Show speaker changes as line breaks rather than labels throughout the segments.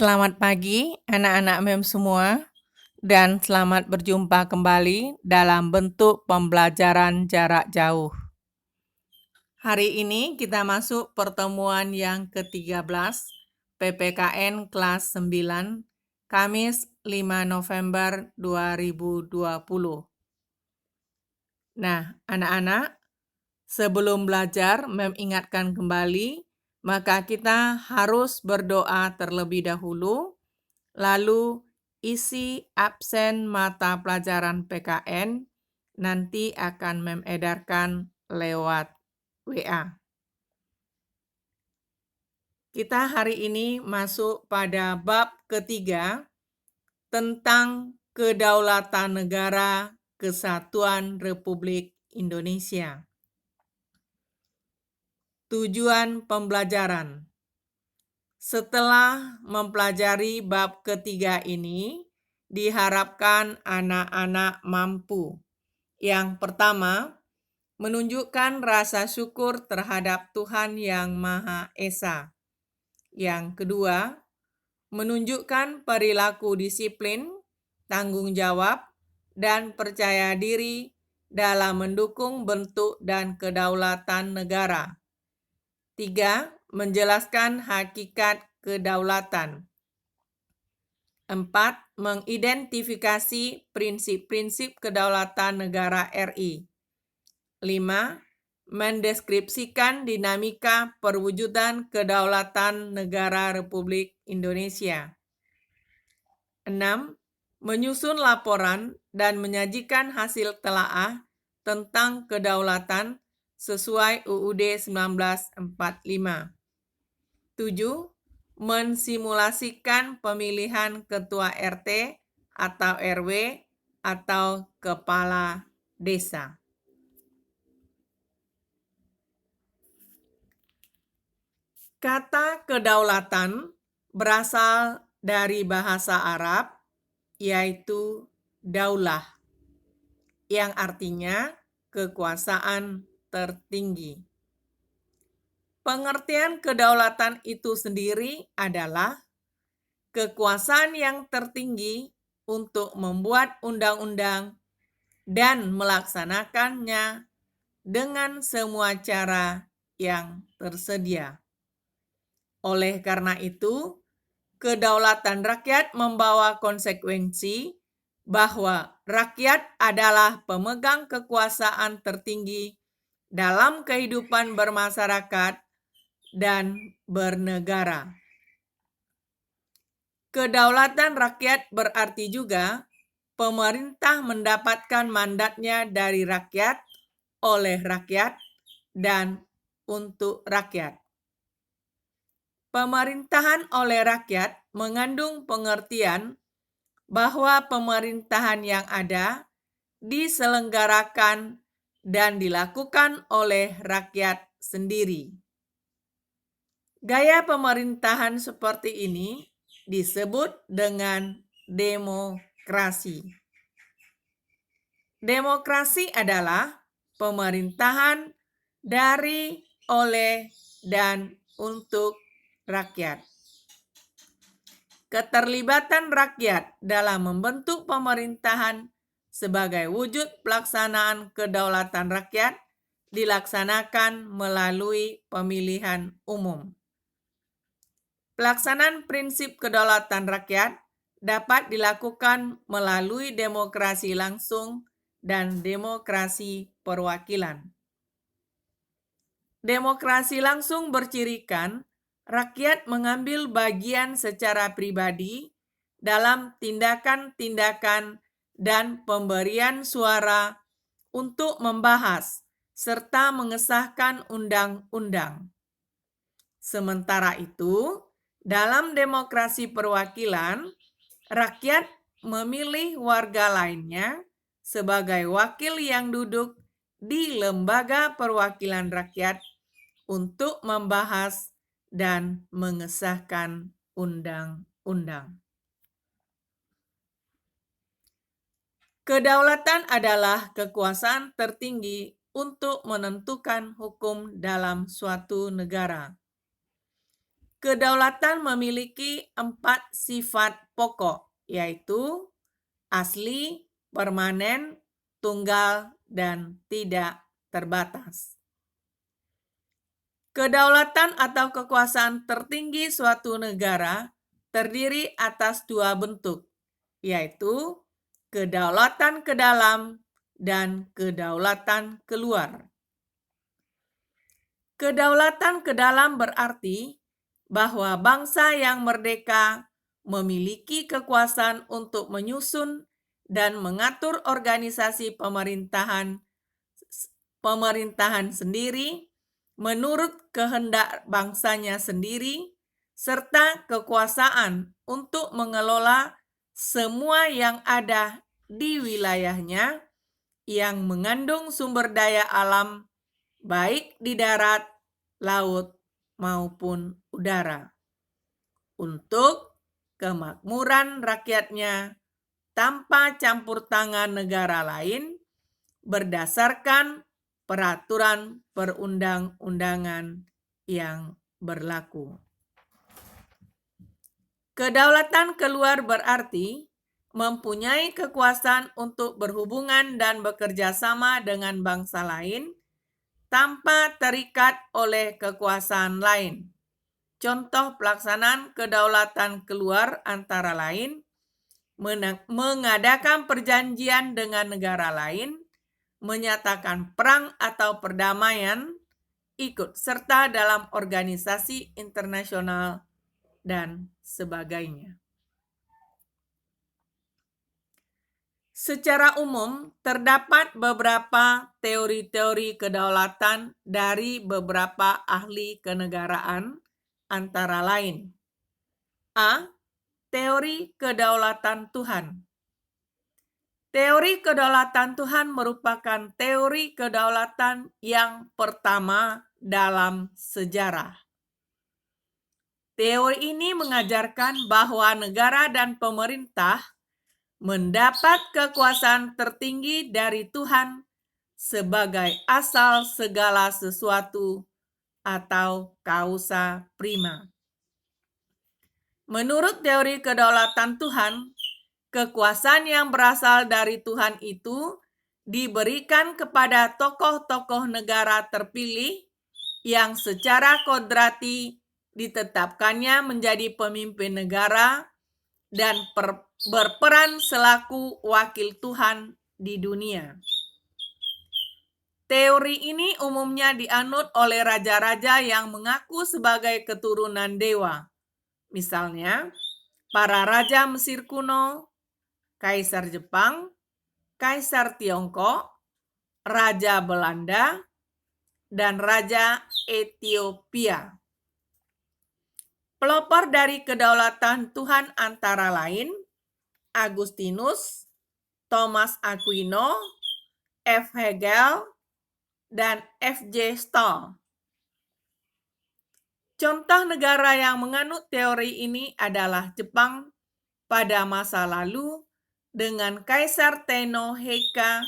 Selamat pagi anak-anak MEM semua dan selamat berjumpa kembali dalam bentuk pembelajaran jarak jauh. Hari ini kita masuk pertemuan yang ke-13 PPKN kelas 9 Kamis 5 November 2020. Nah, anak-anak, sebelum belajar MEM ingatkan kembali, maka kita harus berdoa terlebih dahulu. Lalu isi absen mata pelajaran PKN nanti akan MEM edarkan lewat WA. Kita hari ini masuk pada bab ketiga tentang kedaulatan negara Kesatuan Republik Indonesia. Tujuan pembelajaran. Setelah mempelajari bab ketiga ini, diharapkan anak-anak mampu. Yang pertama, menunjukkan rasa syukur terhadap Tuhan Yang Maha Esa. Yang kedua, menunjukkan perilaku disiplin, tanggung jawab, dan percaya diri dalam mendukung bentuk dan kedaulatan negara. 3. Menjelaskan hakikat kedaulatan. 4. Mengidentifikasi prinsip-prinsip kedaulatan negara RI. 5. Mendeskripsikan dinamika perwujudan kedaulatan negara Republik Indonesia. 6. Menyusun laporan dan menyajikan hasil telaah tentang kedaulatan sesuai UUD 1945. 7. Mensimulasikan pemilihan ketua RT atau RW atau kepala desa. Kata kedaulatan berasal dari bahasa Arab, yaitu daulah, yang artinya kekuasaan tertinggi. Pengertian kedaulatan itu sendiri adalah kekuasaan yang tertinggi untuk membuat undang-undang dan melaksanakannya dengan semua cara yang tersedia. Oleh karena itu, kedaulatan rakyat membawa konsekuensi bahwa rakyat adalah pemegang kekuasaan tertinggi dalam kehidupan bermasyarakat dan bernegara. Kedaulatan rakyat berarti juga pemerintah mendapatkan mandatnya dari rakyat, oleh rakyat, dan untuk rakyat. Pemerintahan oleh rakyat mengandung pengertian bahwa pemerintahan yang ada diselenggarakan dan dilakukan oleh rakyat sendiri. Gaya pemerintahan seperti ini disebut dengan demokrasi. Demokrasi adalah pemerintahan dari, oleh, dan untuk rakyat. Keterlibatan rakyat dalam membentuk pemerintahan sebagai wujud pelaksanaan kedaulatan rakyat dilaksanakan melalui pemilihan umum. Pelaksanaan prinsip kedaulatan rakyat dapat dilakukan melalui demokrasi langsung dan demokrasi perwakilan. Demokrasi langsung bercirikan rakyat mengambil bagian secara pribadi dalam tindakan-tindakan dan pemberian suara untuk membahas serta mengesahkan undang-undang. Sementara itu, dalam demokrasi perwakilan, rakyat memilih warga lainnya sebagai wakil yang duduk di lembaga perwakilan rakyat untuk membahas dan mengesahkan undang-undang. Kedaulatan adalah kekuasaan tertinggi untuk menentukan hukum dalam suatu negara. Kedaulatan memiliki 4 sifat pokok, yaitu asli, permanen, tunggal, dan tidak terbatas. Kedaulatan atau kekuasaan tertinggi suatu negara terdiri atas 2 bentuk, yaitu kedaulatan ke dalam dan kedaulatan keluar. Kedaulatan ke dalam berarti bahwa bangsa yang merdeka memiliki kekuasaan untuk menyusun dan mengatur organisasi pemerintahan sendiri menurut kehendak bangsanya sendiri, serta kekuasaan untuk mengelola semua yang ada di wilayahnya yang mengandung sumber daya alam, baik di darat, laut, maupun udara, untuk kemakmuran rakyatnya tanpa campur tangan negara lain berdasarkan peraturan perundang-undangan yang berlaku. Kedaulatan keluar berarti mempunyai kekuasaan untuk berhubungan dan bekerja sama dengan bangsa lain tanpa terikat oleh kekuasaan lain. Contoh pelaksanaan kedaulatan keluar antara lain mengadakan perjanjian dengan negara lain, menyatakan perang atau perdamaian, ikut serta dalam organisasi internasional, dan sebagainya. Secara umum, terdapat beberapa teori-teori kedaulatan dari beberapa ahli kenegaraan, antara lain: A. Teori kedaulatan Tuhan. Teori kedaulatan Tuhan merupakan teori kedaulatan yang pertama dalam sejarah. Teori ini mengajarkan bahwa negara dan pemerintah mendapat kekuasaan tertinggi dari Tuhan sebagai asal segala sesuatu atau causa prima. Menurut teori kedaulatan Tuhan, kekuasaan yang berasal dari Tuhan itu diberikan kepada tokoh-tokoh negara terpilih yang secara kodrati ditetapkannya menjadi pemimpin negara dan berperan selaku wakil Tuhan di dunia. Teori ini umumnya dianut oleh raja-raja yang mengaku sebagai keturunan dewa. Misalnya, para raja Mesir kuno, Kaisar Jepang, Kaisar Tiongkok, Raja Belanda, dan Raja Ethiopia. Pelopor dari kedaulatan Tuhan antara lain Agustinus, Thomas Aquino, F. Hegel, dan F. J. Stoll. Contoh negara yang menganut teori ini adalah Jepang pada masa lalu dengan Kaisar Tenno Heika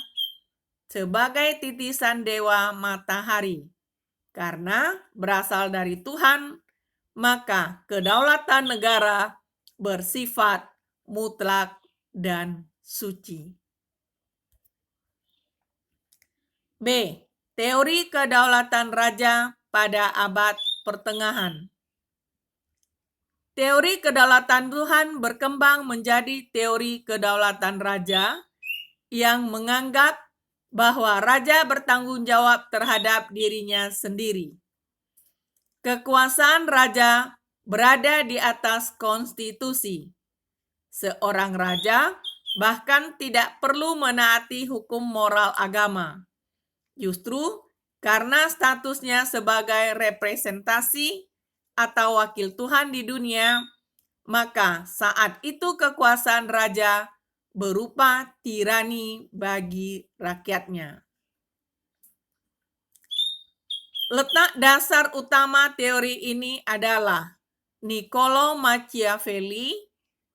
sebagai titisan dewa matahari. Karena berasal dari Tuhan, maka kedaulatan negara bersifat mutlak dan suci. B. Teori kedaulatan raja pada abad pertengahan. Teori kedaulatan Tuhan berkembang menjadi teori kedaulatan raja yang menganggap bahwa raja bertanggung jawab terhadap dirinya sendiri. Kekuasaan raja berada di atas konstitusi. Seorang raja bahkan tidak perlu menaati hukum moral agama. Justru karena statusnya sebagai representasi atau wakil Tuhan di dunia, maka saat itu kekuasaan raja berupa tirani bagi rakyatnya. Letak dasar utama teori ini adalah Niccolo Machiavelli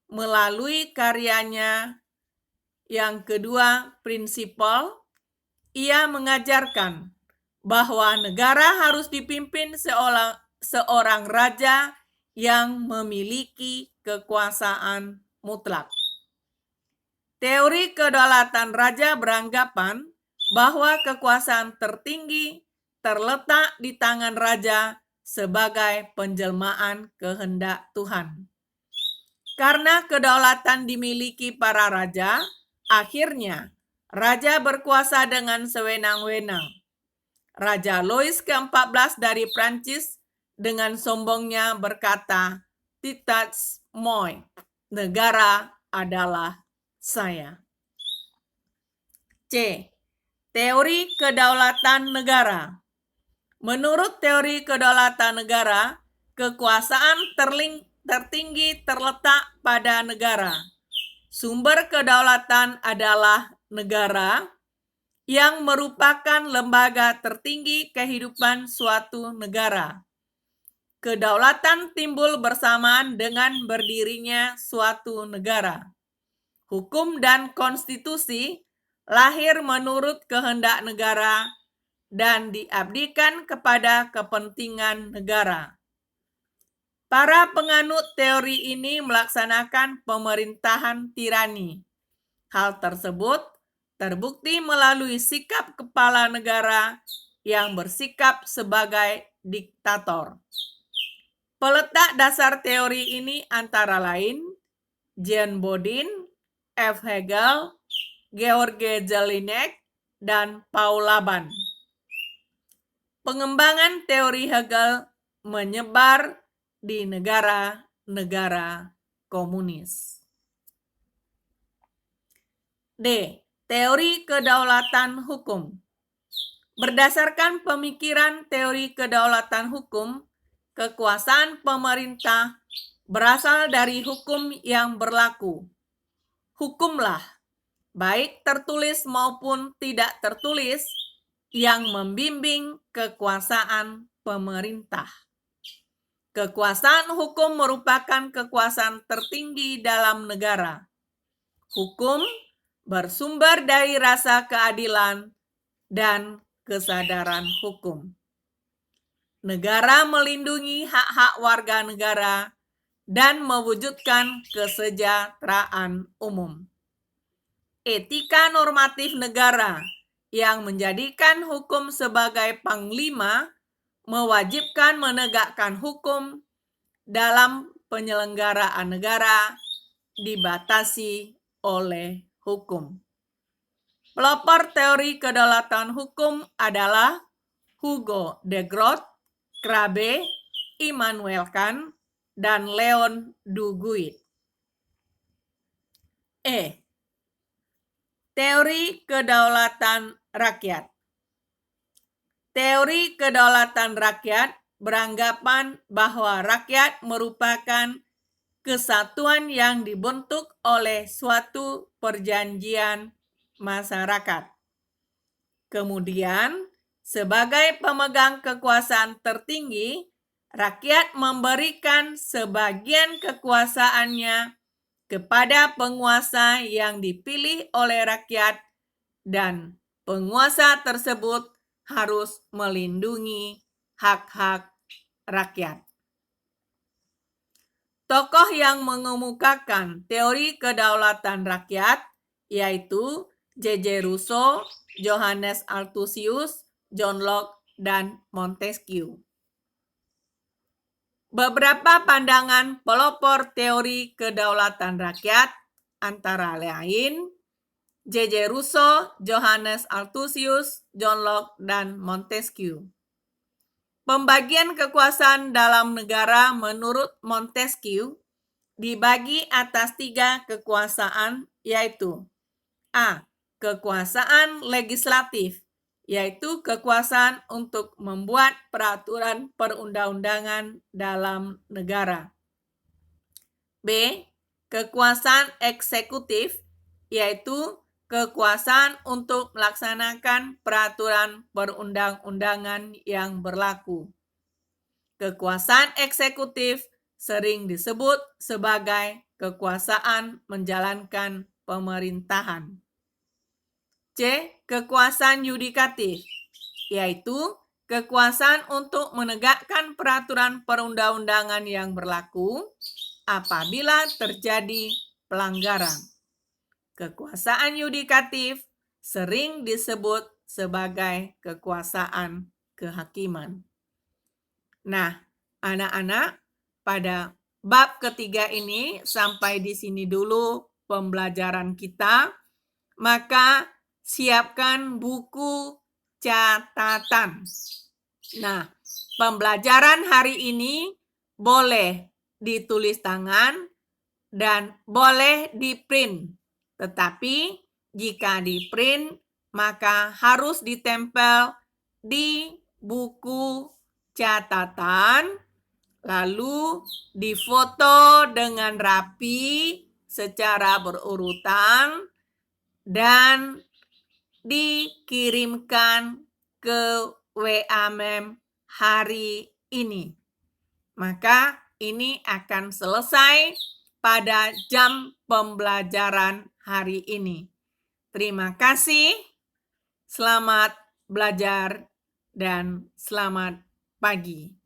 melalui karyanya yang kedua, Principle. Ia mengajarkan bahwa negara harus dipimpin seorang raja yang memiliki kekuasaan mutlak. Teori kedaulatan raja beranggapan bahwa kekuasaan tertinggi terletak di tangan raja sebagai penjelmaan kehendak Tuhan. Karena kedaulatan dimiliki para raja, akhirnya raja berkuasa dengan sewenang-wenang. Raja Louis ke-14 dari Prancis dengan sombongnya berkata, "Titats moi, negara adalah saya." C. Teori kedaulatan negara. Menurut teori kedaulatan negara, kekuasaan tertinggi terletak pada negara. Sumber kedaulatan adalah negara yang merupakan lembaga tertinggi kehidupan suatu negara. Kedaulatan timbul bersamaan dengan berdirinya suatu negara. Hukum dan konstitusi lahir menurut kehendak negara dan diabdikan kepada kepentingan negara. Para penganut teori ini melaksanakan pemerintahan tirani. Hal tersebut terbukti melalui sikap kepala negara yang bersikap sebagai diktator. Peletak dasar teori ini antara lain Jean Bodin, F. Hegel, George Jelinek, dan Paul Laban. Pengembangan teori Hegel menyebar di negara-negara komunis. D. Teori kedaulatan hukum. Berdasarkan pemikiran teori kedaulatan hukum, kekuasaan pemerintah berasal dari hukum yang berlaku. Hukumlah, baik tertulis maupun tidak tertulis, yang membimbing kekuasaan pemerintah. Kekuasaan hukum merupakan kekuasaan tertinggi dalam negara. Hukum bersumber dari rasa keadilan dan kesadaran hukum. Negara melindungi hak-hak warga negara dan mewujudkan kesejahteraan umum. Etika normatif negara yang menjadikan hukum sebagai panglima mewajibkan menegakkan hukum dalam penyelenggaraan negara dibatasi oleh hukum. Pelopor teori kedaulatan hukum adalah Hugo de Groot, Crabbe, Immanuel Kant, dan Leon Duguid. E. Teori kedaulatan rakyat. Teori kedaulatan rakyat beranggapan bahwa rakyat merupakan kesatuan yang dibentuk oleh suatu perjanjian masyarakat. Kemudian, sebagai pemegang kekuasaan tertinggi, rakyat memberikan sebagian kekuasaannya kepada penguasa yang dipilih oleh rakyat, dan penguasa tersebut harus melindungi hak-hak rakyat. Tokoh yang mengemukakan teori kedaulatan rakyat yaitu J.J. Rousseau, Johannes Althusius, John Locke, dan Montesquieu. Beberapa pandangan pelopor teori kedaulatan rakyat antara lain J.J. Rousseau, Johannes Althusius, John Locke, dan Montesquieu. Pembagian kekuasaan dalam negara menurut Montesquieu dibagi atas 3 kekuasaan, yaitu A. Kekuasaan legislatif, yaitu kekuasaan untuk membuat peraturan perundang-undangan dalam negara. B. Kekuasaan eksekutif, yaitu kekuasaan untuk melaksanakan peraturan perundang-undangan yang berlaku. Kekuasaan eksekutif sering disebut sebagai kekuasaan menjalankan pemerintahan. C. Kekuasaan yudikatif, yaitu kekuasaan untuk menegakkan peraturan perundang-undangan yang berlaku apabila terjadi pelanggaran. Kekuasaan yudikatif sering disebut sebagai kekuasaan kehakiman. Nah, anak-anak, pada bab ketiga ini sampai di sini dulu pembelajaran kita. Maka siapkan buku catatan. Nah, pembelajaran hari ini boleh ditulis tangan dan boleh di-print. Tetapi jika di-print, maka harus ditempel di buku catatan, lalu difoto dengan rapi secara berurutan, dan dikirimkan ke WA Mem hari ini. Maka ini akan selesai pada jam pembelajaran hari ini. Terima kasih, selamat belajar, dan selamat pagi.